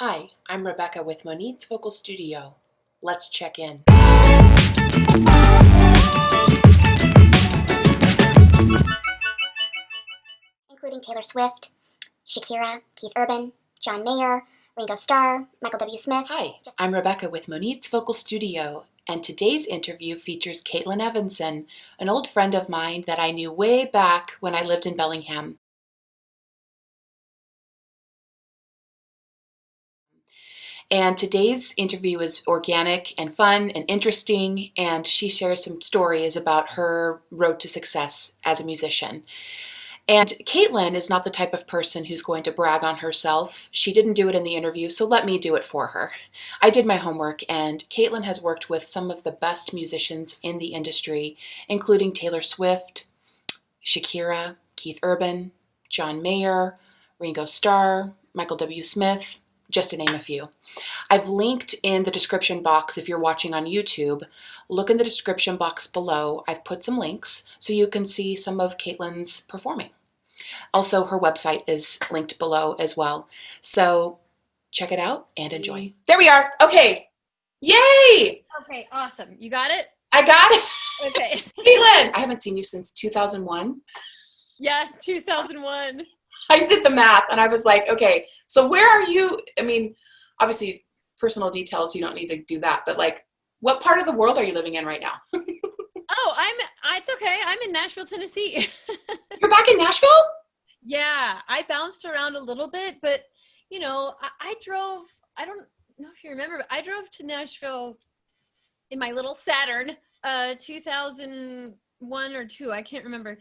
Hi, I'm Rebecca with Monit's Vocal Studio. Let's check in. Including Taylor Swift, Shakira, Keith Urban, John Mayer, Ringo Starr, Michael W. Smith. Hi, I'm Rebecca with Monit's Vocal Studio, and today's interview features Caitlin Evanson, an old friend of mine that I knew way back when I lived in Bellingham. And today's interview is organic and fun and interesting, and she shares some stories about her road to success as a musician. And Caitlin is not the type of person who's going to brag on herself. She didn't do it in the interview, so let me do it for her. I did my homework, and Caitlin has worked with some of the best musicians in the industry, including Taylor Swift, Shakira, Keith Urban, John Mayer, Ringo Starr, Michael W. Smith, just to name a few. I've linked in the description box if you're watching on YouTube. Look in the description box below. I've put some links so you can see some of Caitlin's performing. Also, her website is linked below as well. So check it out and enjoy. There we are. Okay. Yay! Okay, awesome. You got it? I got it. Okay. Caitlin, I haven't seen you since 2001. Yeah, 2001. I did the math and I was like, okay, so where are you? I mean, obviously personal details, you don't need to do that, but like, what part of the world are you living in right now? Oh, it's okay. I'm in Nashville, Tennessee. You're back in Nashville? Yeah, I bounced around a little bit, but you know, I drove, I don't know if you remember, but I drove to Nashville in my little Saturn, 2001 or 2, I can't remember.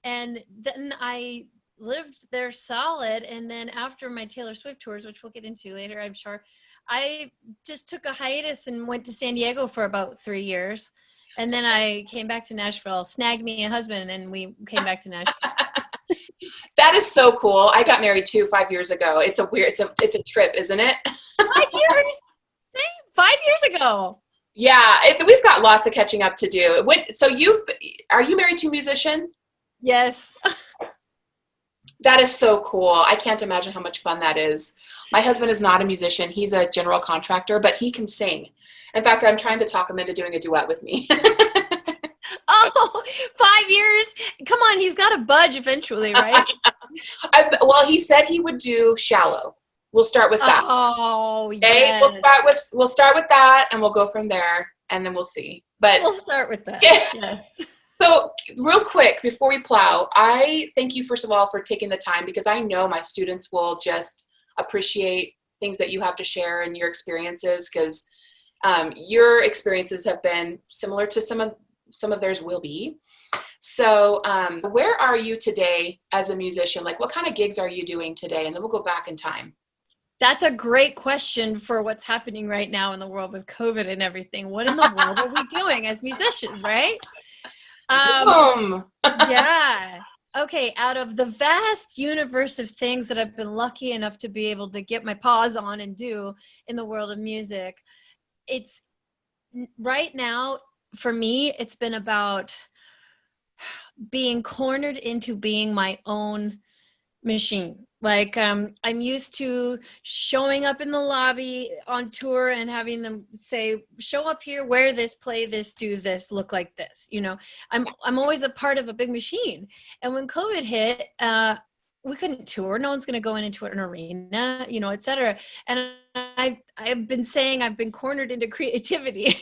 And then I lived there solid, and then after my Taylor Swift tours, which we'll get into later, I'm sure, I just took a hiatus and went to San Diego for about 3 years, and then I came back to Nashville, snagged me a husband, and we came back to Nashville. That is so cool. I got married too 5 years ago. It's a trip, isn't it? 5 years? 5 years ago. Yeah, we've got lots of catching up to do. Are you married to a musician? Yes. That is so cool. I can't imagine how much fun that is. My husband is not a musician. He's a general contractor, but he can sing. In fact, I'm trying to talk him into doing a duet with me. Oh, 5 years. Come on, he's got to budge eventually, right? Well, he said he would do Shallow. We'll start with that. Oh, okay? yes. We'll start with that, and we'll go from there, and then we'll see. But we'll start with that. Yeah. Yes. So real quick, before we plow, I thank you, first of all, for taking the time, because I know my students will just appreciate things that you have to share and your experiences, because your experiences have been similar to some of theirs will be. So where are you today as a musician? Like, what kind of gigs are you doing today? And then we'll go back in time. That's a great question for what's happening right now in the world with COVID and everything. What in the world are we doing as musicians, right? Yeah. Okay. Out of the vast universe of things that I've been lucky enough to be able to get my paws on and do in the world of music, it's right now for me, it's been about being cornered into being my own machine. Like, I'm used to showing up in the lobby on tour and having them say, show up here, wear this, play this, do this, look like this. You know, I'm always a part of a big machine. And when COVID hit, we couldn't tour. No one's going to go into an arena, you know, et cetera. And I've been saying I've been cornered into creativity.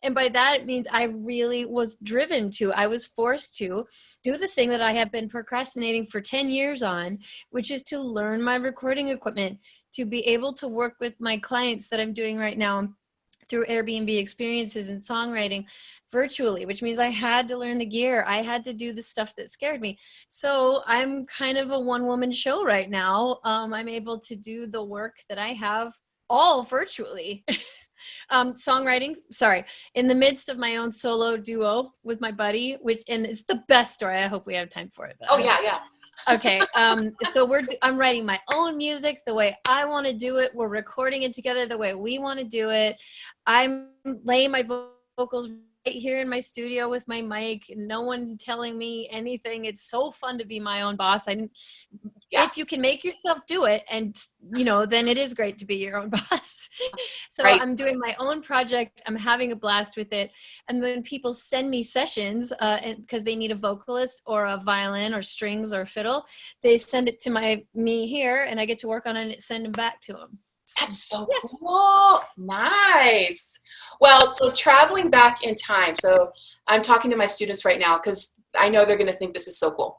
And by that, it means I really was I was forced to do the thing that I have been procrastinating for 10 years on, which is to learn my recording equipment, to be able to work with my clients that I'm doing right now through Airbnb experiences and songwriting virtually, which means I had to learn the gear. I had to do the stuff that scared me. So I'm kind of a one-woman show right now. I'm able to do the work that I have all virtually. Songwriting, in the midst of my own solo duo with my buddy, and it's the best story. I hope we have time for it. Oh, yeah. Okay. So I'm writing my own music the way I want to do it. We're recording it together the way we want to do it. I'm laying my vocals right here in my studio with my mic, no one telling me anything. It's so fun to be my own boss. Yeah. if you can make yourself do it, and then it is great to be your own boss. So Right. I'm doing my own project. I'm having a blast with it. And when people send me sessions, because they need a vocalist or a violin or strings or fiddle, they send it to me here, and I get to work on it and send them back to them. That's so cool. Nice. Well, so traveling back in time. So I'm talking to my students right now because I know they're going to think this is so cool.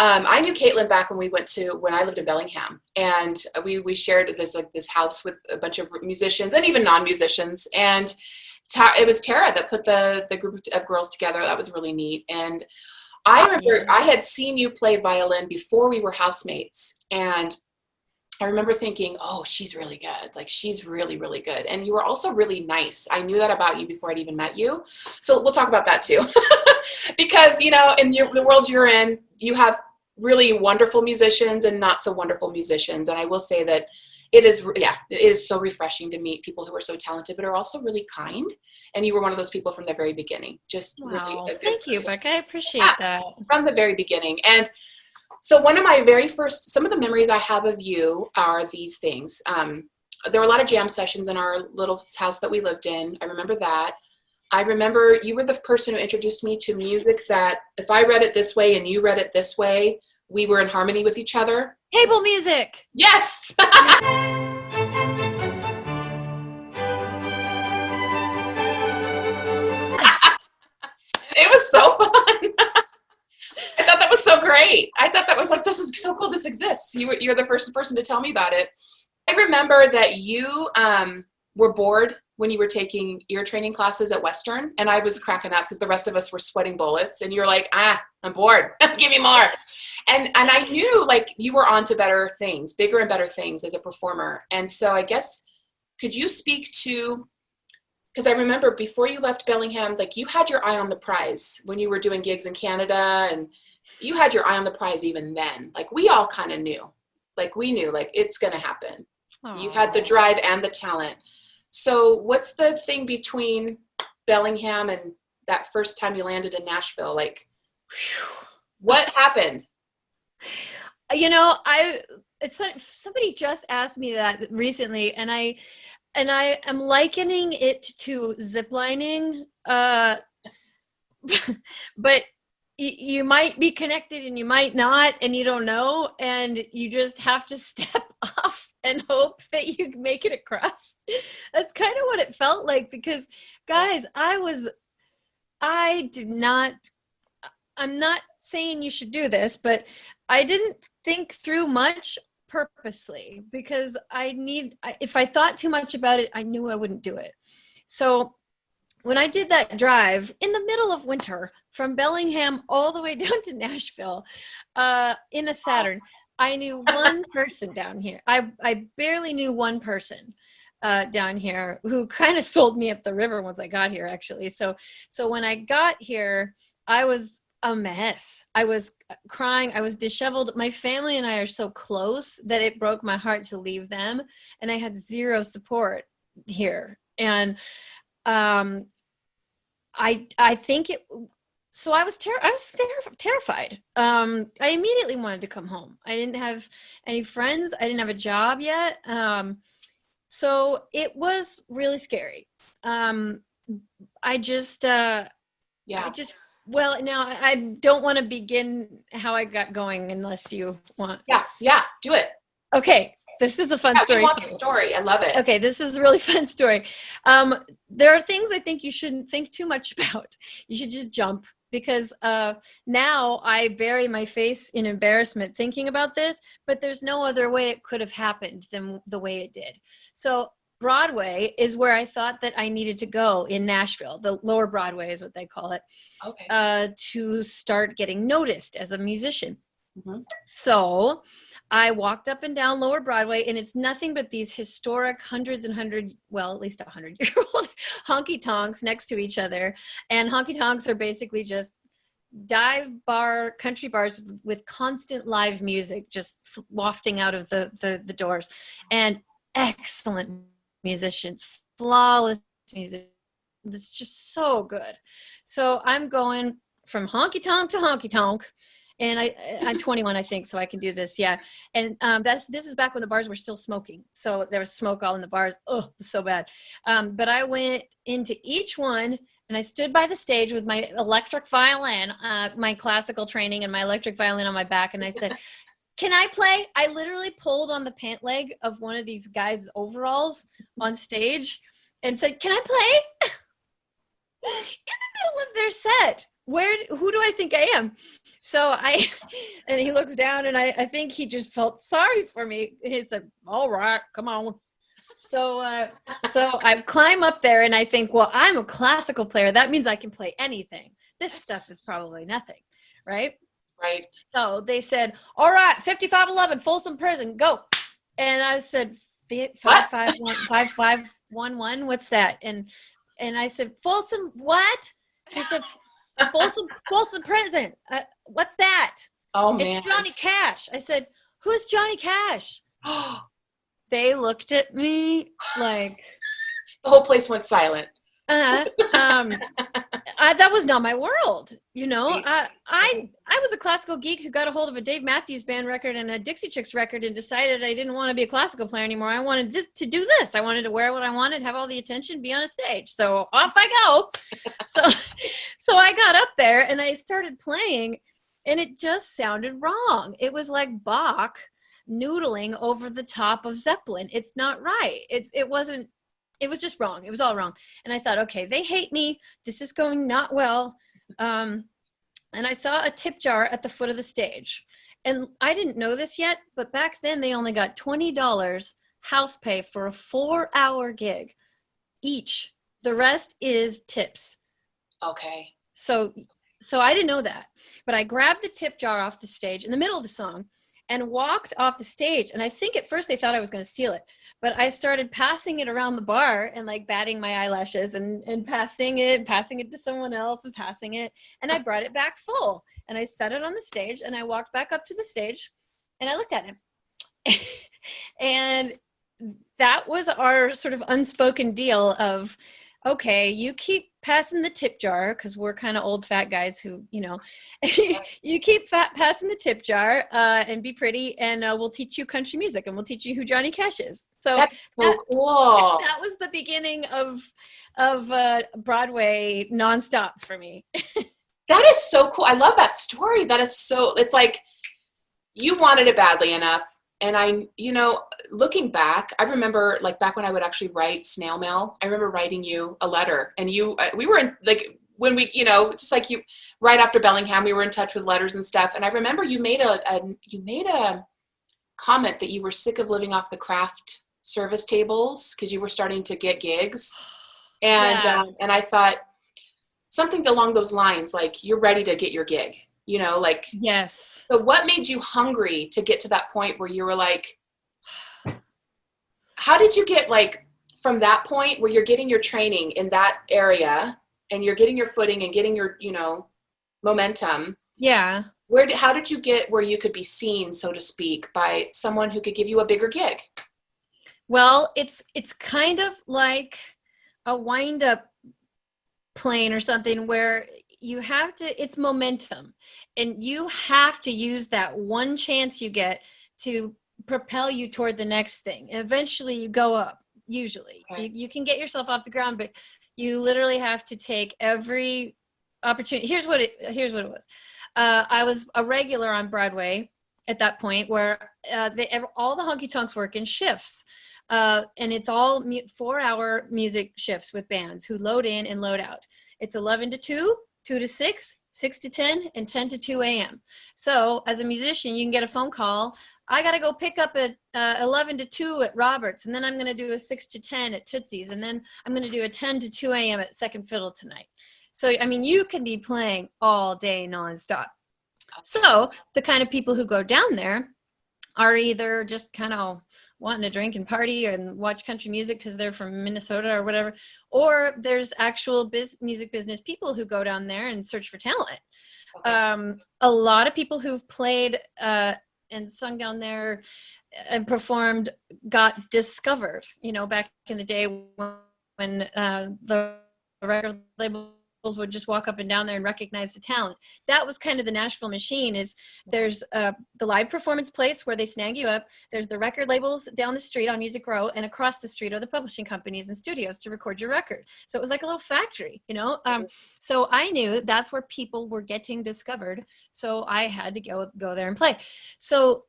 I knew Caitlin back when I lived in Bellingham, and we shared this house with a bunch of musicians and even non-musicians. And it was Tara that put the group of girls together. That was really neat. And I remember I had seen you play violin before we were housemates, and I remember thinking, oh, she's really good. Like, she's really, really good. And you were also really nice. I knew that about you before I'd even met you. So we'll talk about that too. Because, in the world you're in, you have really wonderful musicians and not so wonderful musicians. And I will say that it is so refreshing to meet people who are so talented, but are also really kind. And you were one of those people from the very beginning. Just really a good Thank you, person. Becca. I appreciate that. From the very beginning. And so one of my some of the memories I have of you are these things. There were a lot of jam sessions in our little house that we lived in. I remember that. I remember you were the person who introduced me to music that if I read it this way and you read it this way, we were in harmony with each other. Table music. Yes. It was so fun. I thought that was so great. I thought that was like, this is so cool. This exists. You're the first person to tell me about it. I remember that you were bored when you were taking ear training classes at Western, and I was cracking up because the rest of us were sweating bullets, and you were like, I'm bored. Give me more. And I knew like you were on to better things, bigger and better things as a performer. And so I guess, could you speak to, because I remember before you left Bellingham, like you had your eye on the prize when you were doing gigs in Canada, and you had your eye on the prize even then. Like we all kind of knew, like we knew like it's going to happen. Aww. You had the drive and the talent. So what's the thing between Bellingham and that first time you landed in Nashville? Like, what happened? Somebody just asked me that recently, and I am likening it to ziplining, but you might be connected and you might not, and you don't know, and you just have to step off and hope that you make it across. That's kind of what it felt like, because guys, I'm not saying you should do this, but I didn't think through much purposely, because if I thought too much about it, I knew I wouldn't do it. So when I did that drive in the middle of winter from Bellingham all the way down to Nashville in a Saturn, I knew one person down here. I barely knew one person down here who kind of sold me up the river once I got here, actually. So when I got here, I was a mess. I was crying. I was disheveled. My family and I are so close that it broke my heart to leave them, and I had zero support here. And I think it. So I was terrified. I immediately wanted to come home. I didn't have any friends. I didn't have a job yet. So it was really scary. Well, now I don't want to begin how I got going unless you want. Yeah, do it. Okay, this is a fun story. I want the story. I love it. Okay, this is a really fun story. There are things I think you shouldn't think too much about. You should just jump, because now I bury my face in embarrassment thinking about this, but there's no other way it could have happened than the way it did. So Broadway is where I thought that I needed to go in Nashville. The lower Broadway is what they call it. Okay. To start getting noticed as a musician. Mm-hmm. So I walked up and down lower Broadway, and it's nothing but these historic at least 100-year-old honky tonks next to each other. And honky tonks are basically just dive bar, country bars with constant live music just wafting out of the doors. And excellent musicians, flawless music. It's just so good. So I'm going from honky tonk to honky tonk, And I'm 21, I think, so I can do this. Yeah. And this is back when the bars were still smoking. So there was smoke all in the bars. Oh, so bad. But I went into each one and I stood by the stage with my electric violin, my classical training and my electric violin on my back. And I said, can I play? I literally pulled on the pant leg of one of these guys' overalls on stage and said, can I play? In the middle of their set. Who do I think I am? So and he looks down and I think he just felt sorry for me. He said, all right, come on. So I climb up there and I think, well, I'm a classical player. That means I can play anything. This stuff is probably nothing, right? Right. So they said, all right, 5511, Folsom Prison, go. And I said, 5511, what's that? And I said, Folsom, what? He said, Folsom Prison. What's that? Oh, man. It's Johnny Cash. I said, who's Johnny Cash? They looked at me like... The whole place went silent. That was not my world, you know. I was a classical geek who got a hold of a Dave Matthews Band record and a Dixie Chicks record and decided I didn't want to be a classical player anymore. I wanted to do this. I wanted to wear what I wanted, have all the attention, be on a stage. So off I go. So I got up there and I started playing and it just sounded wrong. It was like Bach noodling over the top of Zeppelin. It's not right. It was just wrong. It was all wrong. And I thought, okay, they hate me. This is going not well. And I saw a tip jar at the foot of the stage. And I didn't know this yet, but back then they only got $20 house pay for a 4-hour gig each. The rest is tips. Okay. So I didn't know that. But I grabbed the tip jar off the stage in the middle of the song and walked off the stage. And I think at first they thought I was going to steal it. But I started passing it around the bar and like batting my eyelashes and passing it to someone else and passing it. And I brought it back full. And I set it on the stage and I walked back up to the stage and I looked at him. And that was our sort of unspoken deal of, okay, you keep passing the tip jar because we're kind of old fat guys who, you know, you keep passing the tip jar and be pretty and we'll teach you country music and we'll teach you who Johnny Cash is. So that's so cool. That was the beginning of Broadway nonstop for me. That is so cool. I love that story. That is so, it's like you wanted it badly enough. And you know, looking back, I remember like back when I would actually write snail mail, I remember writing you a letter and we were in like, when we, you know, just like you, right after Bellingham, we were in touch with letters and stuff. And I remember you made a comment that you were sick of living off the craft service tables because you were starting to get gigs. And, and I thought something along those lines, like you're ready to get your gig. You know, like, yes. So what made you hungry to get to that point where you were like, how did you get like from that point where you're getting your training in that area and you're getting your footing and getting your, you know, momentum? Yeah. How did you get where you could be seen, so to speak, by someone who could give you a bigger gig? Well, it's kind of like a wind-up plane or something where you have to, it's momentum and you have to use that one chance you get to propel you toward the next thing. And eventually you go up, usually. Okay. You can get yourself off the ground, but you literally have to take every opportunity. Here's what it was. I was a regular on Broadway at that point where all the honky tonks work in shifts. And it's all 4-hour music shifts with bands who load in and load out. It's 11 to 2, 2 to 6, 6 to 10, and 10 to 2 a.m. So as a musician, you can get a phone call. I got to go pick up at 11 to 2 at Roberts, and then I'm going to do a 6 to 10 at Tootsie's, and then I'm going to do a 10 to 2 a.m. at Second Fiddle tonight. So, I mean, you can be playing all day nonstop. So the kind of people who go down there are either just kind of wanting to drink and party and watch country music because they're from Minnesota or whatever, or there's actual music business people who go down there and search for talent. Okay. A lot of people who've played and sung down there and performed got discovered, you know, back in the day when the record labels would just walk up and down there and recognize the talent. That was kind of the Nashville machine. Is there's the live performance place where they snag you up. There's the record labels down the street on Music Row, and across the street are the publishing companies and studios to record your record. So it was like a little factory, you know? So I knew that's where people were getting discovered. So I had to go there and play. So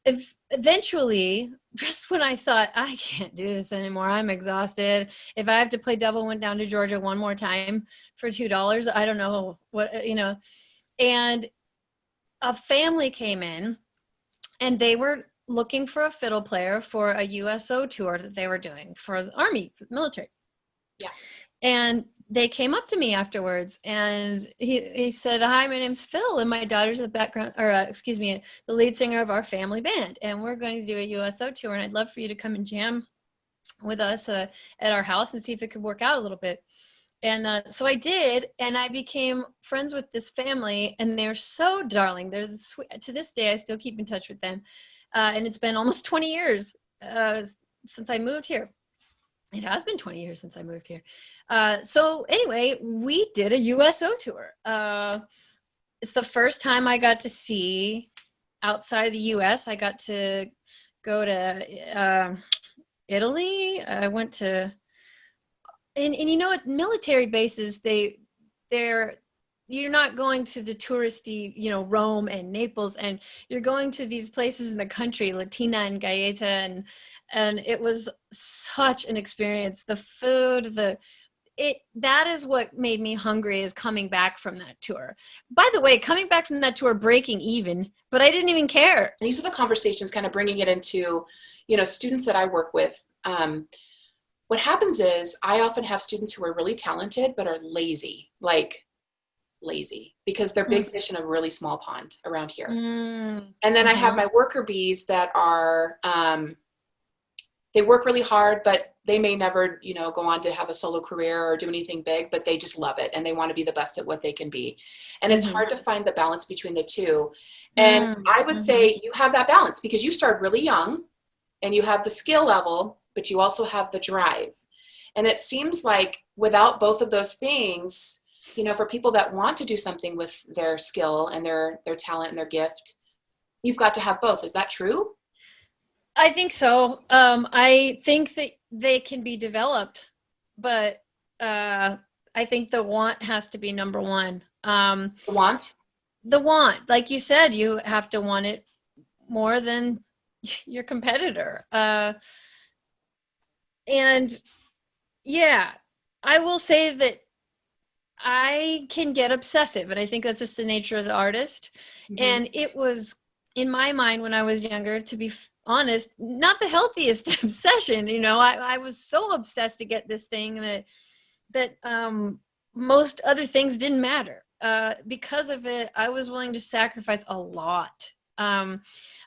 eventually, just when I thought, I can't do this anymore, I'm exhausted. If I have to play Devil Went Down to Georgia one more time for $2, I don't know what, you know. And a family came in, and they were looking for a fiddle player for a USO tour that they were doing for the Army, for the military. Yeah. And they came up to me afterwards, and he said, "Hi, my name's Phil, and my daughter's the lead singer of our family band, and we're going to do a USO tour, and I'd love for you to come and jam with us at our house and see if it could work out a little bit." And so I did, and I became friends with this family, and they're so darling. To this day, I still keep in touch with them, and it's been almost 20 years since I moved here. It has been 20 years since I moved here. So anyway, we did a USO tour. It's the first time I got to see outside the US. I got to go to Italy. I went to, and you know, at military bases, you're not going to the touristy, you know, Rome and Naples, and you're going to these places in the country, Latina and Gaeta, and it was such an experience. The food, that is what made me hungry, is coming back from that tour. By the way, coming back from that tour, breaking even, but I didn't even care. These are the conversations, kind of bringing it into, you know, students that I work with. What happens is I often have students who are really talented, but are lazy, because they're big fish in a really small pond around here. And then I have my worker bees that are, they work really hard, but they may never, you know, go on to have a solo career or do anything big, but they just love it and they want to be the best at what they can be. And it's hard to find the balance between the two. And I would say you have that balance because you start really young and you have the skill level, but you also have the drive. And it seems like without both of those things, you know, for people that want to do something with their skill and their talent and their gift, you've got to have both. Is that true? I think so. I think that they can be developed, but I think the want has to be number one. The want? The want. Like you said, you have to want it more than your competitor. And yeah, I will say that I can get obsessive, and I think that's just the nature of the artist. And it was, in my mind, when I was younger, to be honest, not the healthiest obsession. You know, I was so obsessed to get this thing that most other things didn't matter. Because of it, I was willing to sacrifice a lot. I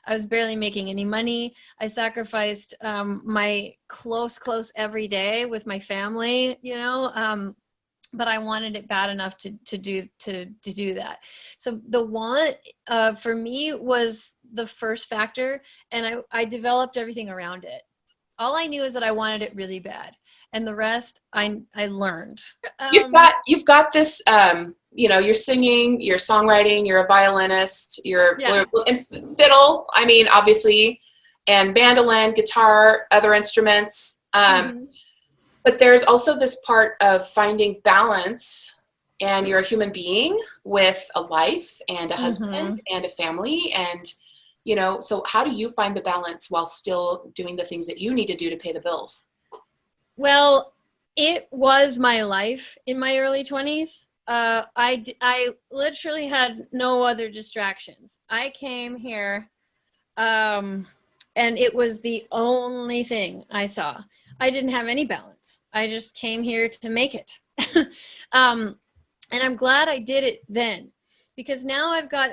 was barely making any money. I sacrificed my close every day with my family, you know, but I wanted it bad enough to do that. So the want for me was the first factor, and I developed everything around it. All I knew is that I wanted it really bad, and the rest I learned. You've got this. You know, you're singing, you're songwriting, you're a violinist, you're and fiddle. I mean, obviously, and mandolin, guitar, other instruments. But there's also this part of finding balance, and you're a human being with a life and a husband and a family. And, you know, so how do you find the balance while still doing the things that you need to do to pay the bills? Well, it was my life in my early 20s. I literally had no other distractions. I came here, and it was the only thing I saw. I didn't have any balance. I just came here to make it. And I'm glad I did it then, because now I've got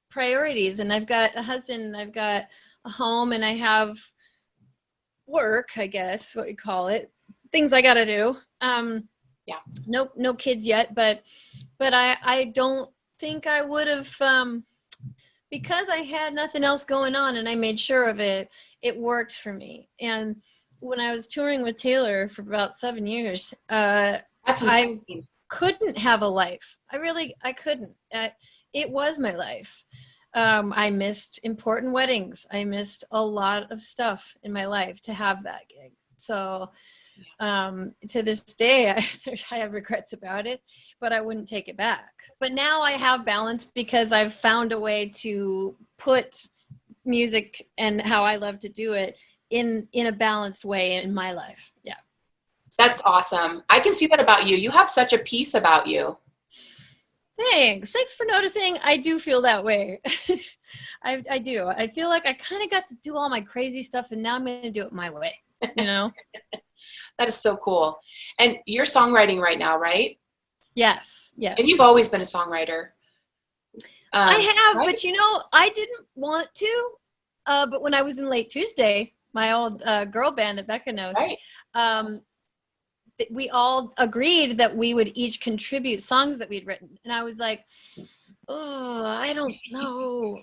priorities, and I've got a husband, and I've got a home, and I have work, I guess, what you call it, things I got to do. No kids yet, but I don't think I would have, because I had nothing else going on and I made sure of it. It worked for me. And when I was touring with Taylor for about 7 years, That's insane. couldn't have a life. I couldn't. It was my life. I missed important weddings. I missed a lot of stuff in my life to have that gig. So to this day, I have regrets about it, but I wouldn't take it back. But now I have balance because I've found a way to put music and how I love to do it in a balanced way in my life. Yeah. That's awesome. I can see that about you. You have such a peace about you. Thanks for noticing. I do feel that way. I do. I feel like I kind of got to do all my crazy stuff, and now I'm going to do it my way, you know? That is so cool. And you're songwriting right now, right? Yes. Yeah. And you've always been a songwriter. I have, right? but I didn't want to. But when I was in Late Tuesday, my old girl band that Becca knows, right. We all agreed that we would each contribute songs that we'd written. And I was like, oh, I don't know.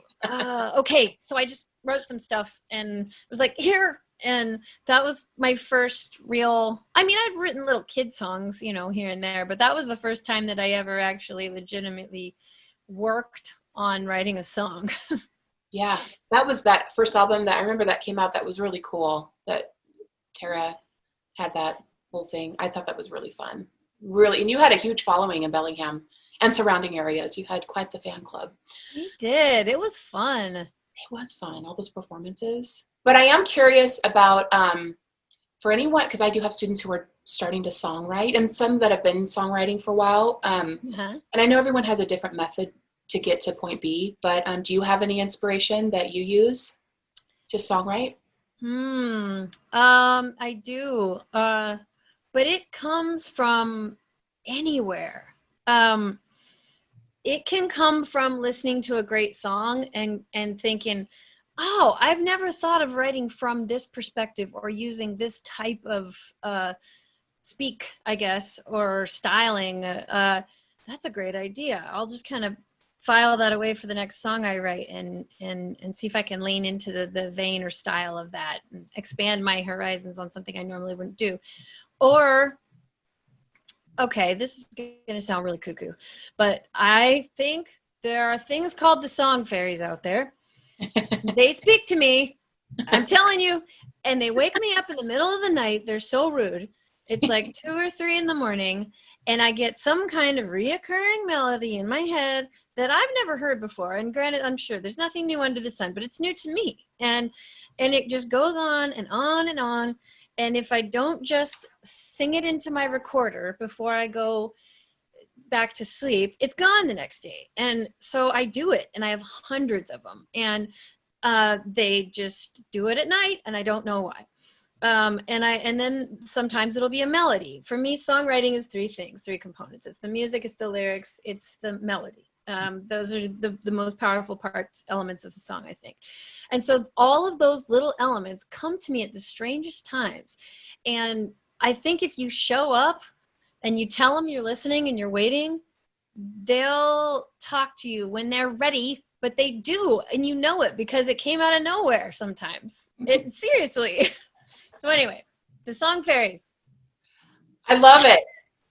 Okay. So I just wrote some stuff and was like, here. And that was my first real, I mean, I'd written little kid songs, here and there, but that was the first time that I ever actually legitimately worked on writing a song. Yeah. That was that first album that I remember that came out. That was really cool that Tara had that whole thing. I thought that was really fun. Really. And you had a huge following in Bellingham and surrounding areas. You had quite the fan club. We did. It was fun. It was fun. All those performances. But I am curious about, for anyone, because I do have students who are starting to songwrite and some that have been songwriting for a while. And I know everyone has a different method to get to point B, but do you have any inspiration that you use to songwrite? I do. But it comes from anywhere. It can come from listening to a great song and thinking, oh, I've never thought of writing from this perspective or using this type of speak, I guess, or styling. That's a great idea. I'll just kind of file that away for the next song I write and see if I can lean into the vein or style of that and expand my horizons on something I normally wouldn't do. Or, okay, this is going to sound really cuckoo, but I think there are things called the song fairies out there. They speak to me, I'm telling you, and they wake me up in the middle of the night. They're so rude. It's like 2 or 3 in the morning, and I get some kind of reoccurring melody in my head that I've never heard before. And granted, I'm sure there's nothing new under the sun, but it's new to me. And it just goes on and on and on. And if I don't just sing it into my recorder before I go back to sleep, it's gone the next day. And so I do it, and I have hundreds of them. And they just do it at night, and I don't know why. And then sometimes it'll be a melody. For me, songwriting is 3 things, 3 components. It's the music, it's the lyrics, it's the melody. Those are the most powerful elements of the song, I think. And so all of those little elements come to me at the strangest times. And I think if you show up and you tell them you're listening and you're waiting, they'll talk to you when they're ready, but they do. And you know it because it came out of nowhere sometimes. Seriously. So anyway, the song fairies. I love it.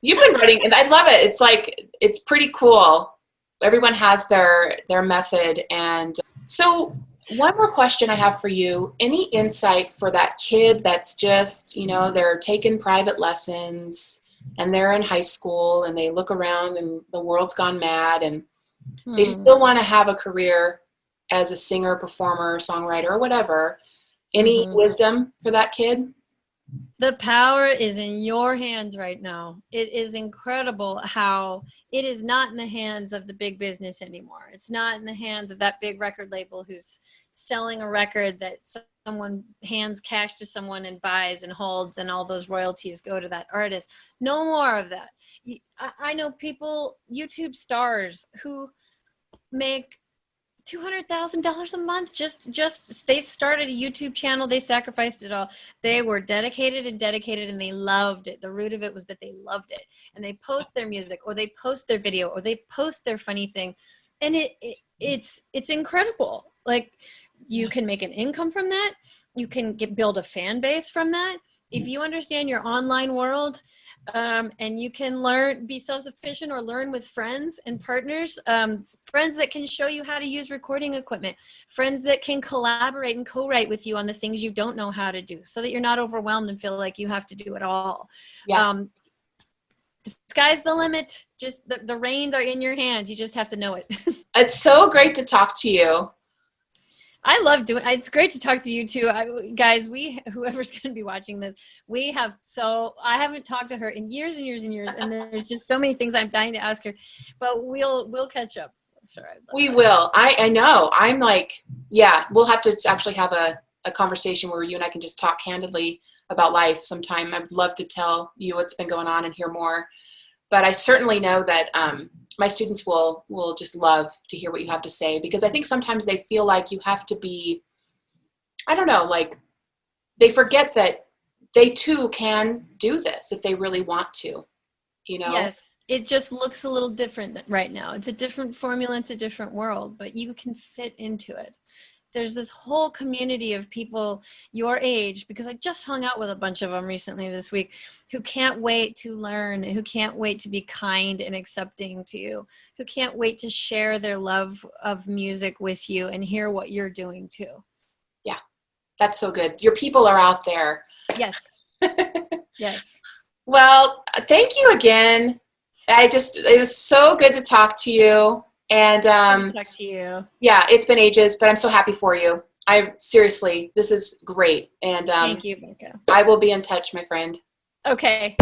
You've been writing, and I love it. It's like, it's pretty cool. Everyone has their method. And so one more question I have for you. Any insight for that kid that's just, they're taking private lessons and they're in high school and they look around and the world's gone mad and they still want to have a career as a singer, performer, songwriter, or whatever. Any wisdom for that kid? The power is in your hands right now. It is incredible how it is not in the hands of the big business anymore. It's not in the hands of that big record label who's selling a record that someone hands cash to someone and buys and holds, and all those royalties go to that artist. No more of that. I know people, YouTube stars, who make $200,000 a month. Just they started a YouTube channel. They sacrificed it all. They were dedicated, and they loved it. The root of it was that they loved it, and they post their music, or they post their video, or they post their funny thing, and it's incredible. Like, you can make an income from that. You can build a fan base from that. If you understand your online world, And you can be self-sufficient or learn with friends and partners, friends that can show you how to use recording equipment, friends that can collaborate and co-write with you on the things you don't know how to do, so that you're not overwhelmed and feel like you have to do it all. Yeah. The sky's the limit. Just the reins are in your hands. You just have to know it. It's so great to talk to you. I love doing. It's great to talk to you too, guys. Whoever's going to be watching this, I haven't talked to her in years and years and years, and there's just so many things I'm dying to ask her. But we'll catch up. I'm sure. We will. I know. I'm like, yeah. We'll have to actually have a conversation where you and I can just talk candidly about life sometime. I'd love to tell you what's been going on and hear more. But I certainly know that my students will just love to hear what you have to say, because I think sometimes they feel like you have to be, I don't know, like they forget that they too can do this if they really want to, you know? Yes. It just looks a little different right now. It's a different formula. It's a different world, but you can fit into it. There's this whole community of people your age, because I just hung out with a bunch of them recently this week, who can't wait to learn, who can't wait to be kind and accepting to you, who can't wait to share their love of music with you and hear what you're doing too. Yeah, that's so good. Your people are out there. Yes. Yes. Well, thank you again. It was so good to talk to you. And talk to you. Yeah, it's been ages, but I'm so happy for you. Seriously, this is great. And thank you, Becca. I will be in touch, my friend. Okay.